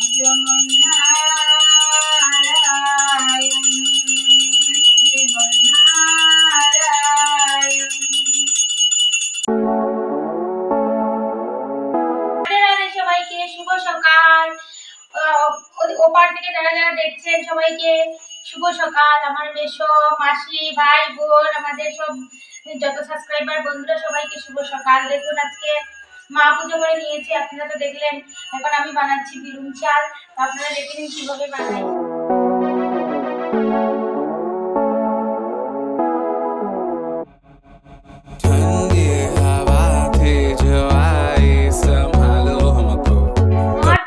শ্রীমন্নারায়ণ শ্রীমন্নারায়ণ। সবাইকে শুভ সকাল। ওপার থেকে যারা যারা দেখছেন সবাইকে শুভ সকাল। আমার মেশো মাসি ভাই বোন আমাদের সব যত সাবস্ক্রাইবার বন্ধুরা সবাইকে শুভ সকাল। দেখুন আজকে মা পুজো করে নিয়েছি, আপনারা তো দেখলেন। এখন আমি বানাচ্ছি বিরুম চাল, আপনারা দেখে নিন কিভাবে বানাই।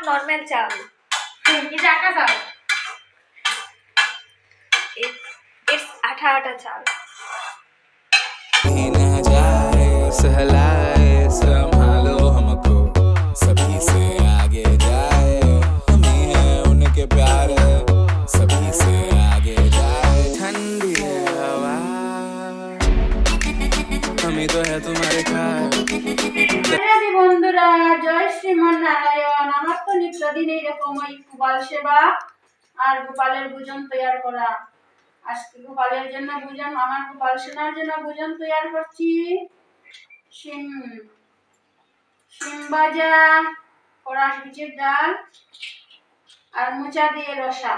নর্মাল চাল, এটা আটা চাল, इट्स आटा आटा चाल। सहलाए संभालो हमको, सभी से आगे जाए, हम ही हैं उनके प्यारे, सभी से आगे जाए। ठंडी हवा हम ही तो है तुम्हारे खाए। বন্ধুরা জয় শ্রীমন্নারায়ণ। আমার তো নিত্যদিন এইরকম ওই গোপাল সেবা আর গোপালের ভোজন তৈরি করা। আজকে গোপালের জন্য ভোজন, আমার গোপাল সোনার জন্য ভোজন তৈরি করছি। শিম ভাজা, কড়া বীজের ডাল আর মোচা দিয়ে রসা।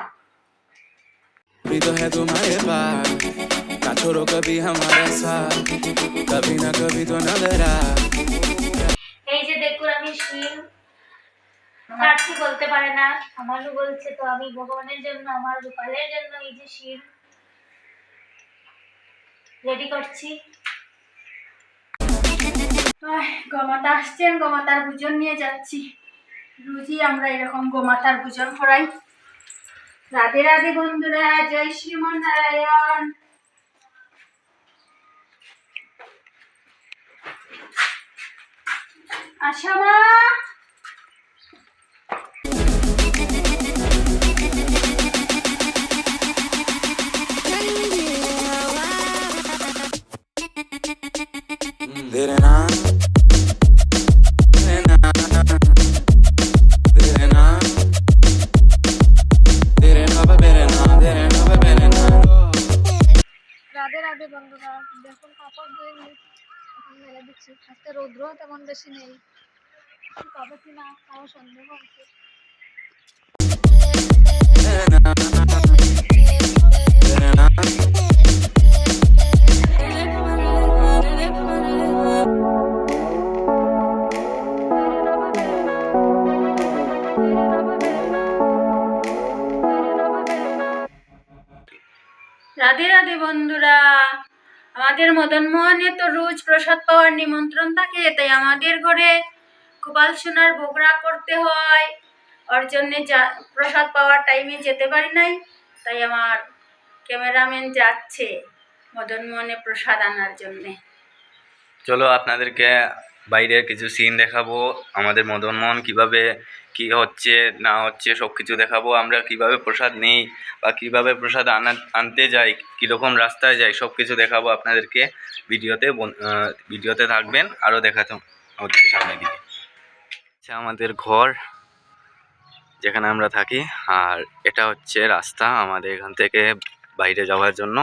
भी तो है तुम्हारे पास, ना छोड़ो कभी हमारा साथ, कभी ना कभी तो नजर आ। এই যে দেখুন আমি শিম কাটছি, বলতে পারে না, আমারও বলছে, তো আমি ভগবানের জন্য আমার গোপালের জন্য এই যে শিম রেডি করছি। গোমাতা আসছেন, গোমাতার ভোজন নিয়ে যাচ্ছি। রোজই আমরা এরকম গোমাতার ভোজন করাই। রাধে রাধে বন্ধুরা, জয় শ্রীমন্নারায়ণ। আশা মা तेरे नाम तेरे नाम तेरे नाम तेरे नाम तेरे नाम तेरे नाम तेरे नाम। রাধে রাধে বন্ধুরা, দেখুন কাপড় ধুয়ে নিই, এখন মেলে দিচ্ছি। আজকে রৌদ্র তেমন বেশি নেই, কবে কিনা তাও সন্দেহ হচ্ছে। तेरे नाम तेरे नाम। রাধে রাধে বন্ধুরা, আমাদের মদন মোহনে তো রোজ প্রসাদ পাওয়ার নিমন্ত্রণ থাকে, তাই আমাদের ঘরে গোপাল সোনার ভোগরা করতে হয়। ওর জন্যে প্রসাদ পাওয়ার টাইমে যেতে পারি নাই, তাই আমার ক্যামেরাম্যান যাচ্ছে মদন মোহনে প্রসাদ আনার জন্যে। চলো আপনাদেরকে বাইরের কিছু সিন দেখাবো, আমাদের মদনমোহন কিভাবে কি হচ্ছে না হচ্ছে সব কিছু দেখাবো। আমরা কিভাবে প্রসাদ নেই বা কিভাবে প্রসাদ আনতে যাই, কীরকম রাস্তায় যাই, সব কিছু দেখাবো আপনাদেরকে। ভিডিওতে থাকবেন, আরও দেখাতে হচ্ছে সামনের দিকে। আচ্ছা, আমাদের ঘর যেখানে আমরা থাকি, আর এটা হচ্ছে রাস্তা আমাদের এখান থেকে বাইরে যাওয়ার জন্য।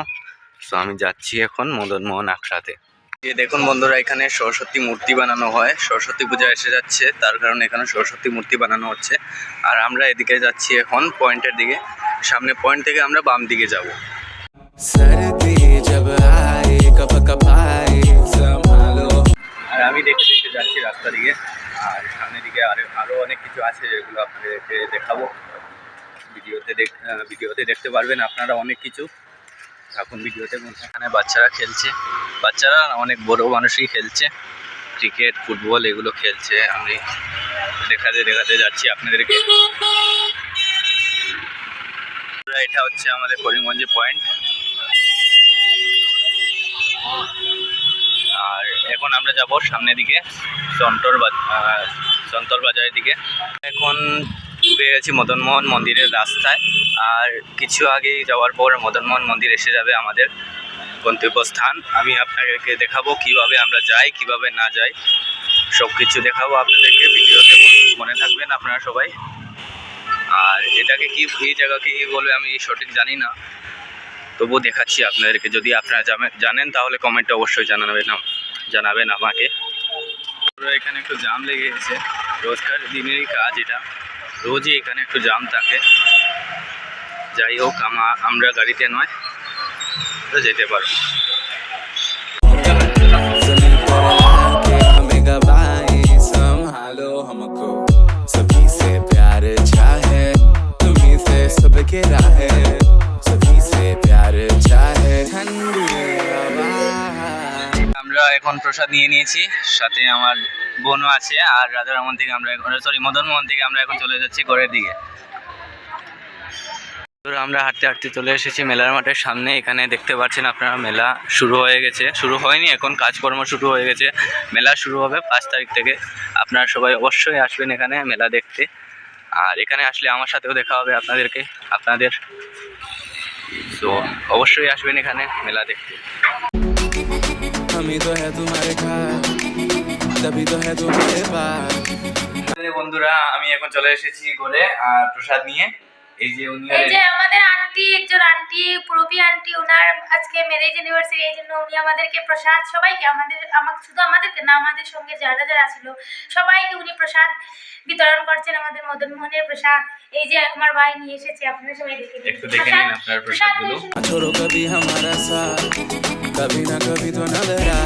তো আমি যাচ্ছি এখন মদনমোহন আকড়াতে। দেখুন বন্ধুরা, এখানে সরস্বতী মূর্তি বানানো হয়, সরস্বতী পূজা এসে যাচ্ছে, তার কারণে এখানে সরস্বতী মূর্তি বানানো হচ্ছে। আর আমরা এদিকে যাচ্ছি এখন পয়েন্টের দিকে, সামনে পয়েন্ট থেকে আমরা বাম দিকে যাব। सर्दी जब आए कप कपाए संभालो। আর আমি দেখতে দেখতে যাচ্ছি রাস্তা দিকে, আর সামনের দিকে আরও অনেক কিছু আছে যেগুলো আপনাদেরকে দেখাবো। ভিডিওতে দেখতে পারবেন আপনারা অনেক কিছু। এখন ভিডিওতে এখানে বাচ্চারা খেলছে, বাচ্চারা অনেক বড় মানুষই খেলছে, ক্রিকেট ফুটবল এগুলো খেলছে। আমি দেখাতে যাচ্ছি আপনাদেরকে। এটা হচ্ছে আমাদের করিমগঞ্জে পয়েন্ট, আর এখন আমরা যাব সামনের দিকে সন্তর বাজারের দিকে। এখন ঢুকে গেছি মদনমোহন মন্দিরের রাস্তায়, আর কিছু আগেই যাওয়ার পর মদনমোহন মন্দির এসে যাবে আমাদের গন্তব্যস্থান। আমি আপনাদেরকে দেখাবো কিভাবে আমরা যাই, কিভাবে না যাই, সব কিছু দেখাবো আপনাদেরকে। ভিডিওতে মনে থাকবেন আপনারা সবাই। আর এটাকে কি এই জায়গাকে কি বলবে আমি সঠিক জানি না, তবুও দেখাচ্ছি আপনাদেরকে। যদি আপনারা জানেন তাহলে কমেন্টে অবশ্যই জানাবেন আমাকে। এখানে একটু জাম লেগে গেছে, রোজকার দিনেরই কাজ এটা, রোজই এখানে একটু জাম থাকে। যাই হোক আমরা গাড়িতে নয় তো যেতে পারবো। जमीन पर आके हमें गवाए संभालो हमको, सभी से प्यार चाहे, तुम्ही से सबके राहे, सभी से प्यार चाहे, ठंडी हवा। আমরা এখন প্রসাদ নিয়ে নিয়েছি, সাথে আমার বোনও আছে। আর রাধারমন থেকে আমরা মদন মোহন থেকে আমরা এখন চলে যাচ্ছি ঘরের দিকে। আমরা হাঁটতে হাঁটতে চলে এসেছি মেলার মাঠের সামনে। এখানে দেখতে পাচ্ছেন আপনারা মেলা শুরু হয়ে গেছে, শুরু হয়নি এখন, কাজকর্ম শুরু হয়ে গেছে। মেলা শুরু হবে 5 তারিখ থেকে। আপনারা সবাই অবশ্যই আসবেন এখানে মেলা দেখতে। আর এখানে আসলে আমার সাথেও দেখা হবে আপনাদের, তো অবশ্যই আসবেন এখানে মেলা দেখতে। हम ही तो है तुम्हारे खास, तभी तो है तुम्हारे पास। বন্ধুরা আমি এখন চলে এসেছি ঘরে আর প্রসাদ নিয়ে। এই যে আমাদের একজন আন্টি পুরবী আন্টি, ওনার আজকে ম্যারেজ অ্যানিভার্সারি, এই জন্য উনি আমাদেরকে প্রসাদ, সবাইকে শুধু আমাদেরকে না, আমাদের সঙ্গে যারা যারা ছিল সবাইকে উনি প্রসাদ বিতরণ করছেন, আমাদের মদন মোহনের প্রসাদ। এই যে আমার ভাই নিয়ে এসেছে, আপনারা সবাই একটু দেখে নিন আপনার প্রসাদগুলো। छोड़ो कभी हमारा साथ, कभी ना कभी तो नजरा।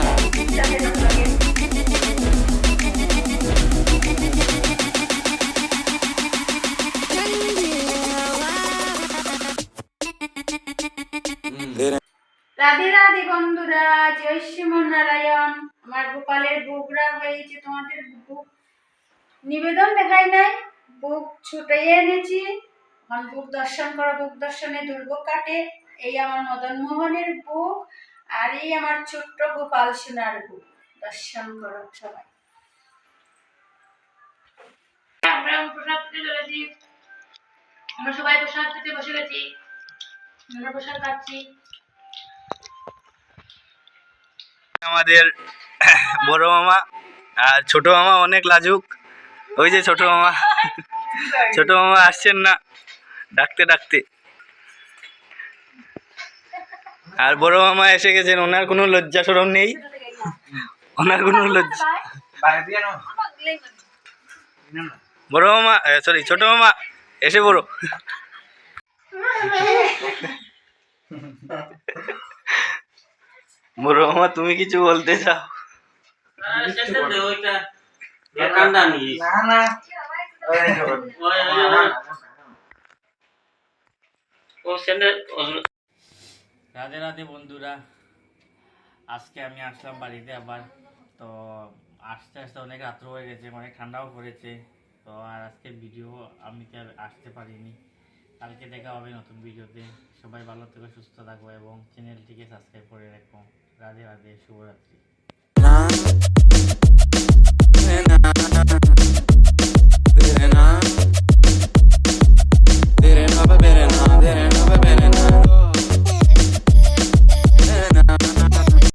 রাধে রাধে বন্ধুরা, জয় শ্রীমনারায়ণ। আমার গোপালের ভোগরা হয়েছে, তোমাদের ভোগ নিবেদন দেখাই নাই, ভোগ ছুটাই এনেছি। এখন ভোগ দর্শন করো, ভোগ দর্শনে দুর্ভোগ কাটে। এই আমার মদন মোহনের ভোগ, আর এই আমার ছোট্ট গোপাল সোনার ভোগ। দর্শন করো সবাই। আমরা প্রসাদ পেতে চলেছি, আমরা সবাই প্রসাদ পেতে বসে গেছি, আমরা প্রসাদ খাচ্ছি। আমাদের বড় মামা আর ছোট মামা অনেক লাজুক। ওই যে ছোট মামা আসছেন না ডাকতে, আর বড় মামা এসে গেছেন। ওনার কোনো লজ্জা শরম নেই, বড় মামা ছোট মামা এসে বড়। বড় মামা তুমি কিছু বলতে চাও? রাধে রাধে বন্ধুরা, আজকে আমি আসলাম বাড়িতে আবার। তো আসতে আসতে অনেক রাত্র হয়ে গেছে, অনেক ঠান্ডাও পড়েছে। তো আর আজকে ভিডিও আমি আসতে পারিনি। কালকে দেখা হবে নতুন ভিডিওতে। সবাই ভালো থেকো, সুস্থ থাকবো এবং চ্যানেলটিকে সাবস্ক্রাইব করে রাখবো। রাধে রাধে, শুভরাত্রি।